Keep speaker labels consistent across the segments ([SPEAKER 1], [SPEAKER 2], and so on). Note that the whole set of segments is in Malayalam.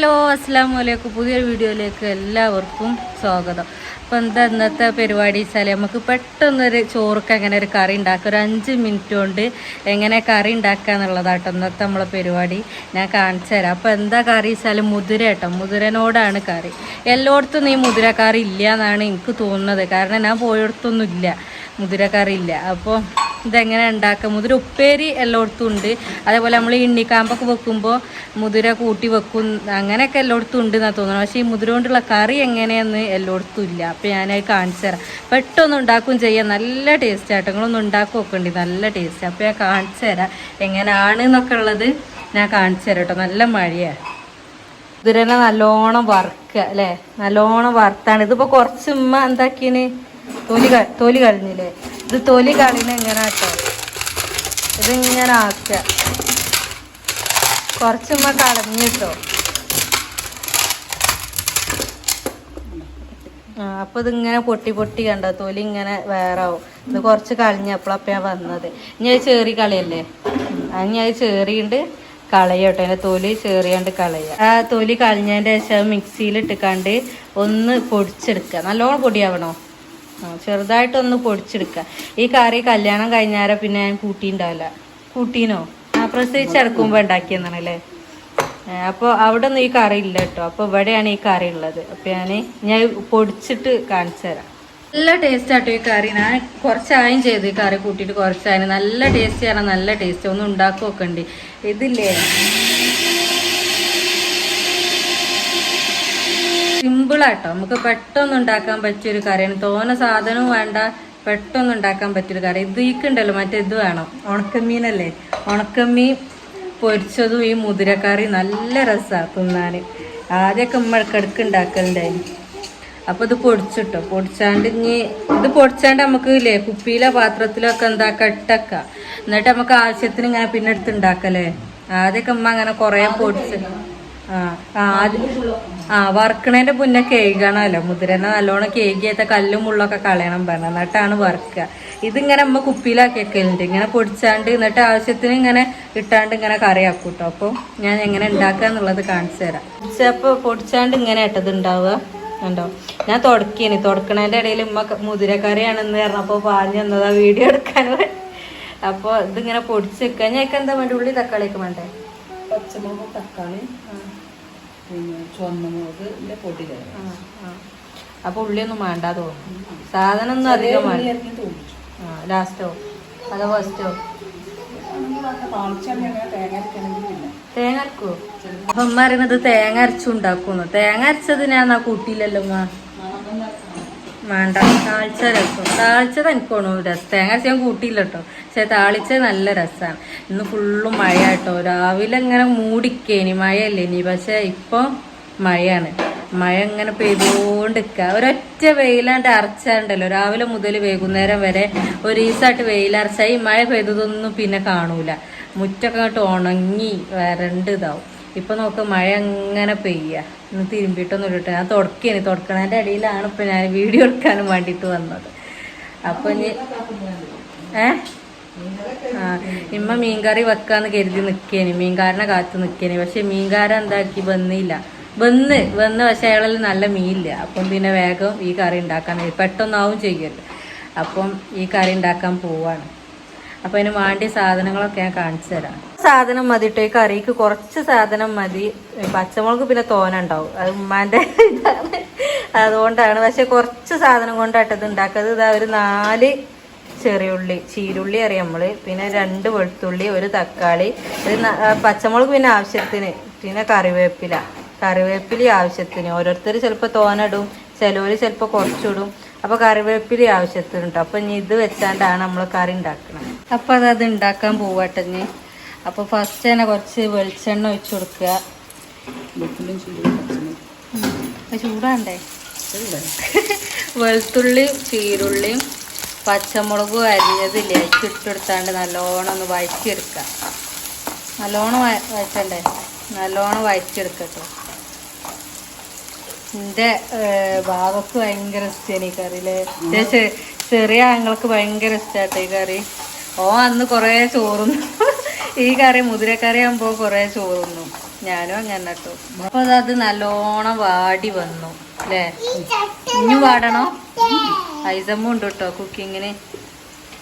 [SPEAKER 1] ഹലോ അസ്സലാമു അലൈക്കും. പുതിയൊരു വീഡിയോയിലേക്ക് എല്ലാവർക്കും സ്വാഗതം. അപ്പോൾ എന്താ ഇന്നത്തെ പരിപാടി വെച്ചാൽ നമുക്ക് പെട്ടെന്നൊരു ചോറൊക്കെ എങ്ങനെ ഒരു കറി ഉണ്ടാക്കുക, ഒരു 5 മിനിറ്റ് കൊണ്ട് എങ്ങനെ കറി ഉണ്ടാക്കുക എന്നുള്ളതാട്ടോ ഇന്നത്തെ നമ്മളെ പരിപാടി. ഞാൻ കാണിച്ചു തരാം. അപ്പോൾ എന്താ കറി വെച്ചാൽ മുതിര കേട്ടോ, മുതിരനോടാണ് കറി. എല്ലായിടത്തും ഈ മുതിരക്കറി ഇല്ല എന്നാണ് എനിക്ക് തോന്നുന്നത്, കാരണം ഞാൻ പോയിടത്തൊന്നും ഇല്ല മുതിരക്കറി ഇല്ല. അപ്പോൾ ഇതെങ്ങനെ ഉണ്ടാക്കുക, മുതിര ഉപ്പേരി എല്ലായിടത്തും ഉണ്ട്, അതേപോലെ നമ്മൾ ഇണ്ണിക്കാമ്പൊക്കെ വെക്കുമ്പോൾ മുതിര കൂട്ടി വെക്കും, അങ്ങനെയൊക്കെ എല്ലായിടത്തും ഉണ്ട് എന്നാണ് തോന്നുന്നത്. പക്ഷേ ഈ മുതിര കൊണ്ടുള്ള കറി എങ്ങനെയെന്ന് എല്ലായിടത്തും ഇല്ല. അപ്പോൾ ഞാനത് കാണിച്ചു തരാം. പെട്ടെന്ന് ഉണ്ടാക്കും ചെയ്യാം, നല്ല ടേസ്റ്റ് ആട്ടോ. നിങ്ങളൊന്ന് ഉണ്ടാക്കി വെക്കേണ്ടി, നല്ല ടേസ്റ്റ്. അപ്പോൾ ഞാൻ കാണിച്ചു തരാം എങ്ങനെയാണ് എന്നൊക്കെ ഉള്ളത്. ഞാൻ കാണിച്ചു തരാം കേട്ടോ. നല്ല മഴയാണ്. മുതിരനെ നല്ലോണം വറുക്കുക അല്ലേ, നല്ലോണം വറുത്താണ്. ഇതിപ്പോൾ കുറച്ച് ഉമ്മ എന്താക്കിന് തൊലി കളഞ്ഞില്ലേ, ഇത് തൊലി കളിന് എങ്ങനെ കേട്ടോ, ഇതിങ്ങനെ ആക്കുക. കുറച്ചുമ്മ കളഞ്ഞിട്ടോ. അപ്പോൾ ഇതിങ്ങനെ പൊട്ടി പൊട്ടി കണ്ടോ, തൊലി ഇങ്ങനെ വേറെ ആവും. ഇത് കുറച്ച് കളഞ്ഞപ്പോഴപ്പം ഞാൻ വന്നത്. ഇനി അത് ചേറി കളയല്ലേ, ഇനി അത് ചേറിയുണ്ട് കളയട്ടോ. അതിൻ്റെ തൊലി ചേറിയാണ്ട് കളയുക. ആ തൊലി കളഞ്ഞതിൻ്റെ ശേഷം മിക്സിയിലിട്ടിക്കാണ്ട് ഒന്ന് പൊടിച്ചെടുക്കുക. നല്ലോണം പൊടിയാവണോ, ചെറുതായിട്ടൊന്ന് പൊടിച്ചെടുക്കുക. ഈ കറി കല്യാണം കഴിഞ്ഞാൽ പിന്നെ ഞാൻ കൂട്ടിയിട്ടുണ്ടാവില്ല. കൂട്ടീനോ? പ്രസവിച്ചെടുക്കുമ്പോൾ ഉണ്ടാക്കിയെന്നാണല്ലേ. അപ്പോൾ അവിടെ ഒന്നും ഈ കറി ഇല്ല കേട്ടോ. അപ്പോൾ ഇവിടെയാണ് ഈ കറി ഉള്ളത്. അപ്പോൾ ഞാൻ പൊടിച്ചിട്ട് കാണിച്ചു തരാം. നല്ല ടേസ്റ്റ് ആട്ടോ ഈ കറി. ഞാൻ കുറച്ചായും ചെയ്തു ഈ കറി കൂട്ടിയിട്ട്, കുറച്ചായും. നല്ല ടേസ്റ്റ് ആണ്, നല്ല ടേസ്റ്റ്. ഒന്ന് ഉണ്ടാക്കി വെക്കണ്ടി. ഇതില്ലേ സിമ്പിളാട്ടോ, നമുക്ക് പെട്ടെന്ന് ഉണ്ടാക്കാൻ പറ്റിയൊരു കറിയാണ്. തോനെ സാധനവും വേണ്ട, പെട്ടെന്ന് ഉണ്ടാക്കാൻ പറ്റിയൊരു കറി. ഇതിക്കുണ്ടല്ലോ മറ്റേ ഇത് വേണം, ഉണക്കമീനല്ലേ, ഉണക്കമീൻ പൊരിച്ചതും ഈ മുതിരക്കറി നല്ല രസമാണ് തിന്നാൻ. ആദ്യമൊക്കെ ഇടയ്ക്കിടയ്ക്ക് ഉണ്ടാക്കലുണ്ടായിരുന്നു. അപ്പോൾ ഇത് പൊടിച്ചിട്ടോ, പൊടിച്ചാണ്ട് ഇനി ഇത് പൊടിച്ചാണ്ട് നമുക്ക് ഇല്ലേ കുപ്പിയിലോ പാത്രത്തിലോ ഒക്കെ എന്താക്കാം ഇട്ടക്കാം. എന്നിട്ട് നമുക്ക് ആവശ്യത്തിന് ഇങ്ങനെ പിന്നെ എടുത്ത് ഉണ്ടാക്കല്ലേ. ആദ്യമൊക്കെ അമ്മ അങ്ങനെ കുറേ പൊടിച്ച് വറുക്കണേന്റെ മുന്നേ കേൾക്കണമല്ലോ. മുതിരനെ നല്ലോണം കേക്കിയത്തെ കല്ലും മുള്ളൊക്കെ കളയണം പറഞ്ഞു, എന്നിട്ടാണ് വറുക്കുക. ഇതിങ്ങനെ അമ്മ കുപ്പിയിലാക്കി വെക്കലുണ്ട്, ഇങ്ങനെ പൊടിച്ചാണ്ട്. എന്നിട്ട് ആവശ്യത്തിന് ഇങ്ങനെ ഇട്ടാണ്ട് ഇങ്ങനെ കറിയാക്കും കേട്ടോ. അപ്പോൾ ഞാൻ എങ്ങനെ ഉണ്ടാക്കുക എന്നുള്ളത് കാണിച്ചു തരാം. അപ്പോൾ പൊടിച്ചാണ്ട് ഇങ്ങനെ ഇട്ടത് ഉണ്ടാവുക ഉണ്ടോ. ഞാൻ തുടക്കണേൻ്റെ ഇടയിൽ ഉമ്മ മുതിരക്കറിയാണെന്ന് പറഞ്ഞപ്പോൾ പാഞ്ഞു തന്നതാ വീഡിയോ എടുക്കാൻ. അപ്പോൾ ഇതിങ്ങനെ പൊടിച്ച് വെക്കുക. ഞാൻ എന്താ വേണ്ട, ഉള്ളി തക്കാളിയൊക്കെ വേണ്ടേ?
[SPEAKER 2] പച്ചമുളക്, തക്കാളി, പിന്നെ ചുവന്നമുളകിന്റെ പൊടി.
[SPEAKER 1] അപ്പോൾ ഉള്ളിയൊന്നും വേണ്ട തോന്നുന്നു. സാധനം ഒന്നും അധികം വേണ്ട. ലാസ്റ്റോ അതോ ഫസ്റ്റോ? തേങ്ങ അരക്കുവോ? അപ്പൊ അമ്മ അറിയുന്നത് തേങ്ങ അരച്ചുണ്ടാക്കുന്നു. തേങ്ങ അരച്ചത് ഞാൻ കൂട്ടിയില്ലല്ലോ അമ്മ. വേണ്ട, താളിച്ച രസം. താളിച്ചത് എനിക്ക് തോന്നുന്നു രസം. തേങ്ങ അരച്ച് ഞാൻ കൂട്ടിയില്ല കേട്ടോ, പക്ഷെ താളിച്ചത് നല്ല രസമാണ്. ഇന്ന് ഫുള്ളും മഴ കേട്ടോ. രാവിലെ ഇങ്ങനെ മൂടിക്കേനി, മഴയല്ലേ ഇനി, പക്ഷെ ഇപ്പൊ മഴയാണ്. മഴ ഇങ്ങനെ പെയ്തുകൊണ്ടിരിക്കുക. ഒരൊറ്റ വെയിലാണ്ട് അരച്ചാണ്ടല്ലോ, രാവിലെ മുതൽ വൈകുന്നേരം വരെ ഒരു ദിവസമായിട്ട് വെയിലരച്ചാൽ ഈ മഴ പെയ്തതൊന്നും പിന്നെ കാണൂല. മുറ്റൊക്കെ അങ്ങോട്ട് ഉണങ്ങി വരണ്ട് ഇതാവും. ഇപ്പൊ നോക്ക് മഴ അങ്ങനെ പെയ്യുക. ഇന്ന് തിരുമ്പിയിട്ടൊന്നും ഇട്ടിട്ട് ഞാൻ തുടക്കണേൻ്റെ ഇടയിലാണ് ഇപ്പൊ ഞാൻ വീഡിയോ എടുക്കാനും വേണ്ടിയിട്ട് വന്നത്. അപ്പൊ ഇനി ഇമ്മ മീൻകറി വെക്കാന്ന് കരുതി നിൽക്കേനി, മീൻകാരനെ കാത്ത് നിൽക്കേനി. പക്ഷെ മീൻകാരൻ എന്താക്കി വന്ന് പക്ഷെ അയാളെല്ലാം നല്ല മീനില്ല. അപ്പം പിന്നെ വേഗം ഈ കറി ഉണ്ടാക്കാൻ പെട്ടെന്നാവും ചെയ്യുമല്ലോ. അപ്പം ഈ കറി ഉണ്ടാക്കാൻ പോവാണ്. അപ്പം അതിന് വേണ്ടിയ സാധനങ്ങളൊക്കെ ഞാൻ കാണിച്ചു തരാം. സാധനം മതി കേട്ടോ ഈ കറിക്ക്, കുറച്ച് സാധനം മതി. പച്ചമുളക് പിന്നെ തോന ഉണ്ടാവും, അത് ഉമ്മാൻ്റെ ഇതാണ്, അതുകൊണ്ടാണ്. പക്ഷെ കുറച്ച് സാധനം കൊണ്ടാട്ടത് ഉണ്ടാക്കുന്നത്. ഇതാ ഒരു 4 ചെറിയുള്ളി, ചീരുള്ളി അറിയാം നമ്മൾ, പിന്നെ 2 വെളുത്തുള്ളി, 1 തക്കാളി, പച്ചമുളക് പിന്നെ ആവശ്യത്തിന്, പിന്നെ കറിവേപ്പില ആവശ്യത്തിന്. ഓരോരുത്തർ ചിലപ്പോൾ തോനിടും, ചിലവർ ചിലപ്പോൾ കുറച്ചിടും. അപ്പോൾ കറിവേപ്പില ആവശ്യത്തിന് കേട്ടോ. അപ്പം ഇനി ഇത് വെച്ചാണ്ടാണ് നമ്മൾ കറി ഉണ്ടാക്കണം. അപ്പോൾ അത് ഉണ്ടാക്കാൻ പോവട്ടെ ഇനി. അപ്പോൾ ഫസ്റ്റ് തന്നെ കുറച്ച് വെളിച്ചെണ്ണ ഒഴിച്ചു കൊടുക്കുക. ചൂടാണ്ടേ? വെളുത്തുള്ളിയും ചീരുള്ളിയും പച്ചമുളകും അരിഞ്ഞതില്ലേ ഇട്ടെടുത്താണ്ട് നല്ലോണം ഒന്ന് വഴറ്റിയെടുക്കുക. നല്ലോണം വഴറ്റണ്ടേ, നല്ലോണം വഴറ്റിയെടുക്കട്ടോ. എൻ്റെ ബാവക്ക് ഭയങ്കര ഇഷ്ടമാണ് ഈ കറിയിലെ. ചെറിയ ആങ്ങൾക്ക് ഭയങ്കര ഇഷ്ടമാട്ടോ ഈ കറി. അന്ന് കുറേ ചോറുന്നു ഈ കറി. മുതിരക്കറി ആകുമ്പോൾ കുറേ ചോറുന്നു. ഞാനും അങ്ങനെ കേട്ടോ. അപ്പൊ അത് നല്ലോണം വാടി വന്നു അല്ലേ? ഇനി വാടണോ? ഐസമ്മ ഉണ്ട് കേട്ടോ കുക്കിങ്ങിന്.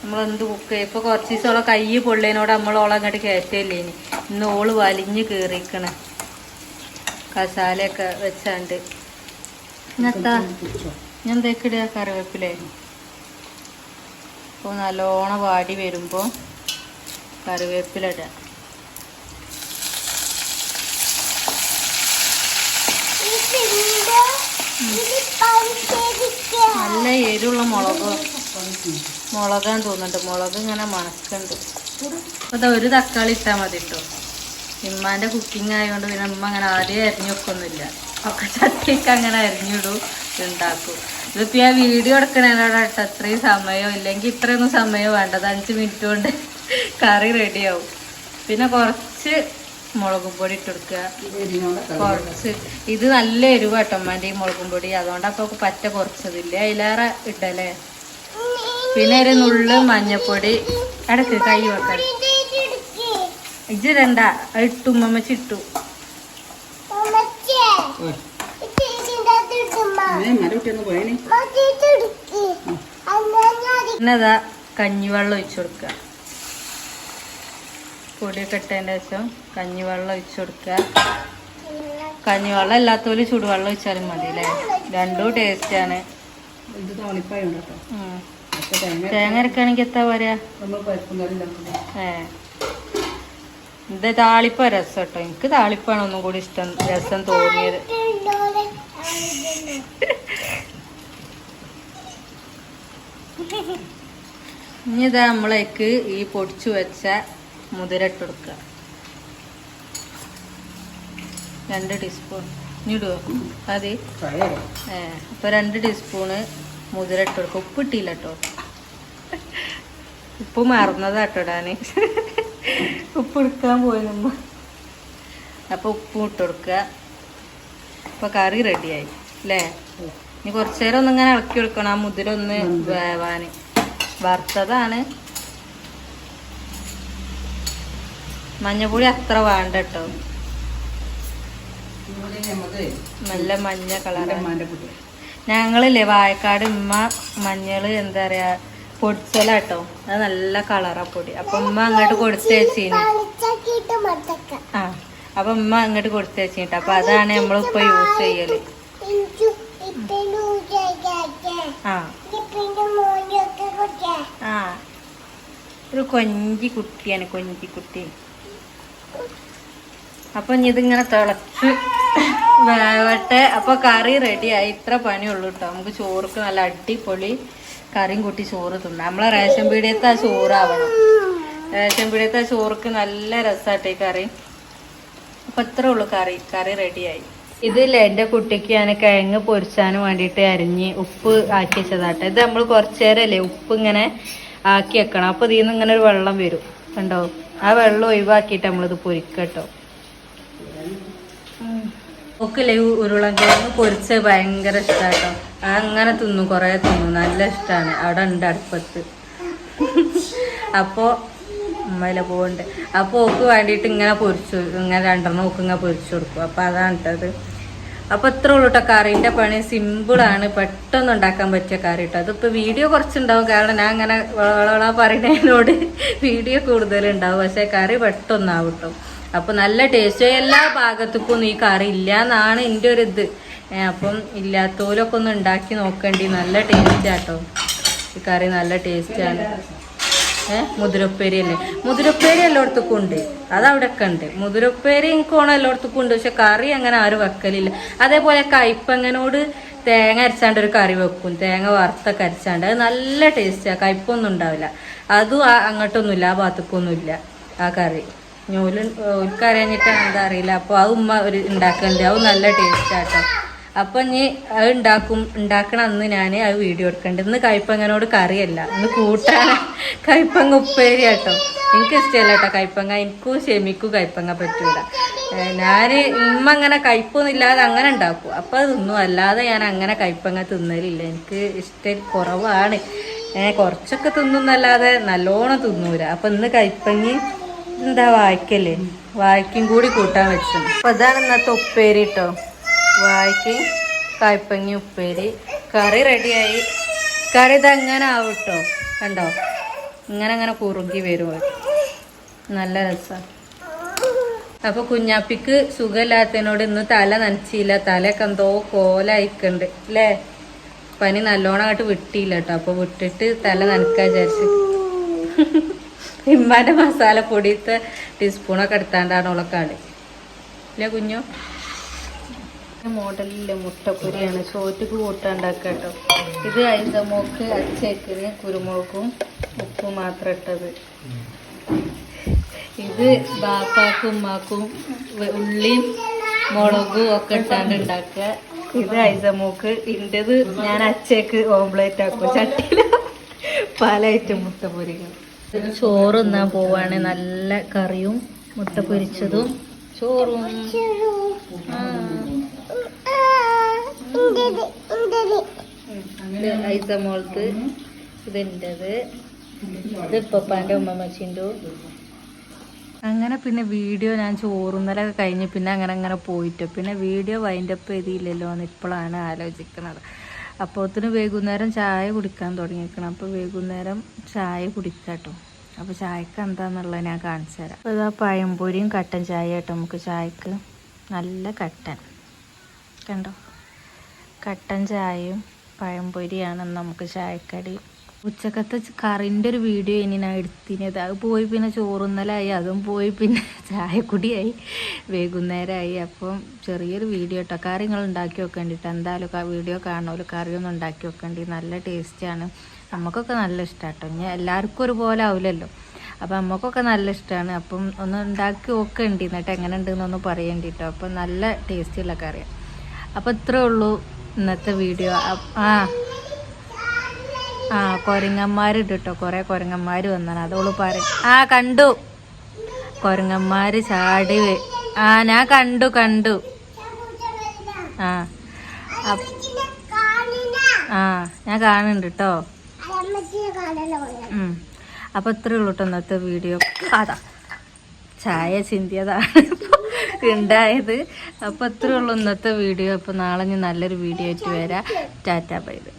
[SPEAKER 1] നമ്മളെന്ത് കുക്ക് ചെയ്യും ഇപ്പൊ കുറച്ച് ദിവസം കൈ പൊള്ളിയതിനോട് നമ്മളോളം അങ്ങോട്ട് കയറ്റല്ലേ. ഇന്ന് ഓള് വലിഞ്ഞ് കയറിക്കണ കസാലയൊക്കെ വെച്ചാണ്ട്. ഇന്നത്താ ഞാൻ തേക്കിടുക കറിവേപ്പിലേ. അപ്പോൾ നല്ലോണം വാടി വരുമ്പോൾ കറിവേപ്പില ഇടുക. നല്ല എരിവുള്ള മുളകാൻ തോന്നുന്നുണ്ട്. മുളക് ഇങ്ങനെ മണക്കുന്നുണ്ട്. അപ്പോൾ ഒരു തക്കാളി ഇട്ടാൽ മതി കേട്ടോ. ഇമ്മാൻ്റെ കുക്കിംഗ് ആയതുകൊണ്ട് പിന്നെ ഉമ്മ അങ്ങനെ ആദ്യം അരിഞ്ഞു വെക്കൊന്നുമില്ല. ഒക്കെ ചട്ടിക്ക് അങ്ങനെ അരിഞ്ഞിടും ഉണ്ടാക്കും. ഇതിപ്പോൾ ഞാൻ വീഡിയോ എടുക്കണേനോട് കേട്ടോ അത്രയും സമയം ഇല്ലെങ്കിൽ ഇത്രയൊന്നും സമയം വേണ്ടത്. 5 മിനിറ്റ് കൊണ്ട് കറി റെഡിയാവും. പിന്നെ കുറച്ച് മുളകും പൊടി ഇട്ട് കൊടുക്കുക. കുറച്ച് ഇത് നല്ല എരിവ് കേട്ടമ്മൻ്റെ ഈ മുളകും പൊടി. അതുകൊണ്ട് അപ്പോൾ പറ്റ കുറച്ചതില്ല. അതിലേറെ ഇട്ടല്ലേ. പിന്നെ ഒരു നുള്ള് മഞ്ഞപ്പൊടി ഇടക്ക് കൈ വെക്കാൻ ഇജ്ജ് രണ്ട ഇട്ടു. ഉമ്മച്ചിട്ടു. പിന്നെതാ കഞ്ഞിവെള്ളം ഒഴിച്ചു കൊടുക്കുക. പൊടിയൊക്കെ ഇട്ടതിൻ്റെ ശേഷം കഞ്ഞിവെള്ളം ഒഴിച്ചു കൊടുക്കുക. കഞ്ഞിവെള്ളം ഇല്ലാത്തപോലെ ചൂടുവെള്ളം ഒഴിച്ചാലും മതി അല്ലേ? രണ്ടും ടേസ്റ്റാണ്. തേങ്ങ അരക്കാണെങ്കിൽ എത്താ പറയാ? ഇത് താളിപ്പ രസം കേട്ടോ. എനിക്ക് താളിപ്പാണ് ഒന്നും കൂടി ഇഷ്ടം, രസം തോന്നിയത്. ഇനി ഇതാ നമ്മളേക്ക് ഈ പൊടിച്ചു വെച്ച മുതിര ഇട്ട് കൊടുക്കുക. 2 ടീസ്പൂൺ ഇടുവോ? അതെ. അപ്പൊ 2 ടീസ്പൂണ് മുതിര ഇട്ട് കൊടുക്കുക. ഉപ്പ് ഇട്ടില്ല കേട്ടോ. ഉപ്പ് മറന്നതാട്ടോ ഇടാന്. ഉപ്പ് എടുക്കാൻ പോയി നമ്മ. അപ്പൊ ഉപ്പും ഇട്ട് കൊടുക്കുക. അപ്പൊ കറി റെഡിയായി അല്ലേ? ഇനി കുറച്ചു നേരം ഒന്നിങ്ങനെ ഇളക്കി കൊടുക്കണം. ആ മുതിര ഒന്ന് വേവാന്. വറുത്തതാണ്. മഞ്ഞപ്പൊടി അത്ര വേണ്ട കേട്ടോ. നല്ല മഞ്ഞ കളർ. ഞങ്ങളില്ലേ വായക്കാട് ഉമ്മ മഞ്ഞള് എന്താ പറയാ പൊടിച്ചലാട്ടോ. അത് നല്ല കളറാ പൊടി. അപ്പൊ ഉമ്മ അങ്ങോട്ട് കൊടുത്തേച്ചീന്. ആ അപ്പൊ ഉമ്മ അങ്ങോട്ട് കൊടുത്തേച്ചിട്ട്. അപ്പൊ അതാണ് നമ്മളിപ്പോ യൂസ് ചെയ്യല്. ആ ഒരു കൊഞ്ചി കുട്ടിയാണ്, കൊഞ്ചി കുട്ടി. അപ്പൊ ഇനി ഇതിങ്ങനെ തിളച്ച് വേവട്ടെ. അപ്പൊ കറി റെഡിയായി. ഇത്ര പണിയുള്ളൂ കേട്ടോ. നമുക്ക് ചോർക്ക് നല്ല അടിപൊളി കറിയും കൂട്ടി ചോറ് തിന്നാം. നമ്മളെ റേഷൻ പീടിയത്തെ ആ ചോറാവണം. റേഷൻ പീടിയത്തെ ചോർക്ക് നല്ല രസമാട്ടെ ഈ കറി. അപ്പൊ ഇത്രേ ഉള്ളൂ കറി റെഡിയായി. ഇതില്ലേ എൻ്റെ കുട്ടിക്ക് ഞാൻ കിഴങ്ങ് പൊരിച്ചാനും വേണ്ടിയിട്ട് അരിഞ്ഞ് ഉപ്പ് ആക്കി വെച്ചതാട്ടെ. ഇത് നമ്മൾ കുറച്ചു നേരമല്ലേ ഉപ്പ് ഇങ്ങനെ ആക്കി വെക്കണം. അപ്പൊ ഇതിൽ നിന്ന് ഇങ്ങനെ ഒരു വെള്ളം വരും കണ്ടോ. ആ വെള്ളം ഒഴിവാക്കിയിട്ട് നമ്മളിത് പൊരിക്കട്ടോ. ഒക്കില്ലേ ഉരുളൻകിഴങ്ങ് പൊരിച്ച് ഭയങ്കര ഇഷ്ടാട്ടോ. അങ്ങനെ തിന്നും, കുറേ തിന്നും, നല്ല ഇഷ്ടമാണ്. അവിടെ ഉണ്ട് അടുപ്പത്ത്. അപ്പോൾ ഉമ്മയില പോവുണ്ട്. അപ്പോൾ ഓക്ക് വേണ്ടിയിട്ട് ഇങ്ങനെ പൊരിച്ചു, ഇങ്ങനെ 2 ഓക്ക് ഇങ്ങനെ പൊരിച്ചു കൊടുക്കും. അപ്പോൾ അതാണ് ഇട്ടത്. അപ്പോൾ ഇത്ര ഉള്ളൂ കേട്ടോ. കറീൻ്റെ പണി സിമ്പിളാണ്, പെട്ടെന്ന് ഉണ്ടാക്കാൻ പറ്റിയ കറി കേട്ടോ. അതിപ്പോൾ വീഡിയോ കുറച്ചുണ്ടാവും, കാരണം ഞാൻ അങ്ങനെ പറയുന്നതിനോട് വീഡിയോ കൂടുതലുണ്ടാവും. പക്ഷേ കറി പെട്ടെന്നാവും കേട്ടോ. അപ്പോൾ നല്ല ടേസ്റ്റ്. എല്ലാ ഭാഗത്തേക്കും ഈ കറി ഇല്ല എന്നാണ് എൻ്റെ ഒരു ഇത്. അപ്പം ഇല്ലാത്തവരൊക്കെ ഒന്ന് ഉണ്ടാക്കി നോക്കേണ്ടി. നല്ല ടേസ്റ്റ് ആട്ടോ ഈ കറി, നല്ല ടേസ്റ്റാണ്. മുതിരപ്പേരി അല്ലേ? മുതിരപ്പേരി എല്ലായിടത്തേക്കും ഉണ്ട്, അതവിടെയൊക്കെ ഉണ്ട്. മുതിരപ്പേരി എനിക്ക് വേണം എല്ലായിടത്തേക്കും ഉണ്ട്. പക്ഷെ കറി അങ്ങനെ ആരും വെക്കലില്ല. അതേപോലെ കയ്പങ്ങനോട് തേങ്ങ അരച്ചാണ്ട് ഒരു കറി വെക്കും, തേങ്ങ വറുത്തൊക്കെ അരച്ചാണ്ട്. അത് നല്ല ടേസ്റ്റാണ്, കയ്പൊന്നും ഉണ്ടാവില്ല. അതും അങ്ങോട്ടൊന്നുമില്ല, ആ ഭാഗത്തേക്കൊന്നുമില്ല ആ കറി. ഓൽക്ക് അറിയാഞ്ഞിട്ടാണ് എന്താ അറിയില്ല. അപ്പോൾ അത് ഉമ്മ ഒരു ഉണ്ടാക്കലുണ്ട്, അത് നല്ല ടേസ്റ്റാട്ടോ. അപ്പം ഇനി അത് ഉണ്ടാക്കണ അന്ന് ഞാൻ അത് വീഡിയോ എടുക്കണ്ട്. ഇന്ന് കയ്പങ്ങനോട് കറിയല്ല, ഇന്ന് കൂട്ടാൻ കയ്പങ്ങ ഉപ്പേരി കേട്ടോ. എനിക്ക് ഇഷ്ടമല്ല കേട്ടോ കയ്പങ്ങ. എനിക്കും ഷെമിക്കും കയ്പങ്ങ പറ്റൂല. ഞാൻ ഉമ്മ അങ്ങനെ കയ്പൊന്നും ഇല്ലാതെ അങ്ങനെ ഉണ്ടാക്കും, അപ്പം അത് തിന്നും. അല്ലാതെ ഞാൻ അങ്ങനെ കയ്പങ്ങ തിന്നലില്ല, എനിക്ക് ഇഷ്ടം കുറവാണ്. കുറച്ചൊക്കെ തിന്നുന്നല്ലാതെ നല്ലോണം തിന്നൂല. അപ്പം ഇന്ന് കയ്പങ്ങി എന്താ വായ്ക്കല്ലേ, വായ്ക്കും കൂടി കൂട്ടാൻ വെച്ചു. അപ്പൊ അതാണ് ഇന്നത്തെ ഉപ്പേരി കേട്ടോ. വായ്ക്ക് കായ്പങ്ങി ഉപ്പേരി. കറി റെഡിയായി. കറി ഇതങ്ങനെ ആവും കേട്ടോ. കണ്ടോ, ഇങ്ങനെ കുറുകി വരും. നല്ല രസമാണ്. അപ്പൊ കുഞ്ഞാപ്പിക്ക് സുഖമില്ലാത്തതിനോട് ഇന്ന് തല നനച്ചില്ല. തലയൊക്കെ എന്തോ കോലായിക്കുണ്ട് അല്ലേ. പനി നല്ലോണം ആയിട്ട് വിട്ടില്ല കേട്ടോ. അപ്പൊ വിട്ടിട്ട് തല നനക്കാൻ വിചാരിച്ചു. ഇമ്മാന്റെ മസാലപ്പൊടിയത്തെ ടീസ്പൂണൊക്കെ എടുത്താണ്ടാണ് ഉള്ള കളി അല്ലേ കുഞ്ഞു. മോഡലിലെ മുട്ടപ്പൊരിയാണ്. ചോറ്റക്ക് കൂട്ടാണ്ടാക്കുക കേട്ടോ. ഇത് ഐസമോക്ക് അച്ചേക്കിന് കുരുമുളകും ഉപ്പും മാത്രം ഇട്ടത്. ഇത് ബാപ്പാക്കും ഉമ്മാക്കും ഉള്ളിയും മുളകും ഒക്കെ ഇട്ടാണ്ട് ഉണ്ടാക്കുക. ഇത് ഐസമോക്ക്. ഇന്റേത് ഞാൻ അച്ചേക്ക് ഓംപ്ലേറ്റ് ആക്കും. ചട്ടിയില പല ഐറ്റം മുട്ടപ്പൊരികൾ. ചോറ് തിന്നാൻ പോവാണ്. നല്ല കറിയും മുട്ട പൊരിച്ചതും ചോറും. ഐസമോൾക്ക് ഇതിൻ്റെത്. ഇത് ഇപ്പാൻ്റെ ഉമ്മമ്മച്ചിൻ്റെ. അങ്ങനെ പിന്നെ വീഡിയോ ഞാൻ ചോറുന്നലൊക്കെ കഴിഞ്ഞ് പിന്നെ അങ്ങനെ പോയിട്ട് പിന്നെ വീഡിയോ വൈൻഡപ്പ് ചെയ്തില്ലല്ലോ എന്ന് ഇപ്പോഴാണ് ആലോചിക്കുന്നത്. അപ്പോഴത്തേന് വൈകുന്നേരം ചായ കുടിക്കാൻ തുടങ്ങിയിരിക്കണം. അപ്പോൾ വൈകുന്നേരം ചായ കുടിക്കാട്ടോ. അപ്പോൾ ചായക്ക് എന്താണെന്നുള്ളത് ഞാൻ കാണിച്ചു തരാം. അപ്പോൾ ഇതാ പഴംപൊരിയും കട്ടൻ ചായ കേട്ടോ. നമുക്ക് ചായക്ക് നല്ല കട്ടൻ കണ്ടോ. കട്ടൻ ചായയും പഴംപൊരിയാണ് നമുക്ക് ചായക്കടി. ഉച്ചക്കത്തെ കറിൻ്റെ ഒരു വീഡിയോ ഇനി ഞാൻ എടുത്തിനത്. അത് പോയി പിന്നെ ചോറുന്നലായി. അതും പോയി പിന്നെ ചായക്കുടിയായി. വൈകുന്നേരമായി. അപ്പം ചെറിയൊരു വീഡിയോ കേട്ടോ. കറി നിങ്ങൾ ഉണ്ടാക്കി വെക്കേണ്ടിട്ട് എന്തായാലും വീഡിയോ കാണുമല്ലോ. കറിയൊന്നും ഉണ്ടാക്കി വെക്കേണ്ടി. നല്ല ടേസ്റ്റാണ്. നമുക്കൊക്കെ നല്ല ഇഷ്ടമാണ് കേട്ടോ. ഇനി എല്ലാവർക്കും ഒരുപോലെ ആവില്ലല്ലോ. അപ്പം നമുക്കൊക്കെ നല്ല ഇഷ്ടമാണ്. അപ്പം ഒന്ന് ഉണ്ടാക്കി വെക്കേണ്ടി. എന്നിട്ട് എങ്ങനെ ഉണ്ടെന്നൊന്ന് പറയേണ്ടി കേട്ടോ. അപ്പം നല്ല ടേസ്റ്റുള്ള കറിയാണ്. അപ്പോൾ ഇത്രേ ഉള്ളൂ ഇന്നത്തെ വീഡിയോ. കുരങ്ങന്മാരുണ്ട് കേട്ടോ. കുറേ കുരങ്ങന്മാർ വന്നാണ്. അതോള് പറയും. കണ്ടു കുരങ്ങന്മാർ ചാടി. ഞാൻ കണ്ടു. ഞാൻ കാണുന്നുണ്ട് കേട്ടോ. അപ്പോൾ ഇത്രേ ഉള്ളൂ കേട്ടോ ഇന്നത്തെ വീഡിയോ. അതാ ചായ ചിന്തിയതാണ് ഉണ്ടായത്. അപ്പോൾ ഇത്രേ ഉള്ളൂ ഇന്നത്തെ വീഡിയോ. അപ്പോൾ നാളെ ഞാൻ നല്ലൊരു വീഡിയോ ആയിട്ട് വരാം. Tata bye bye.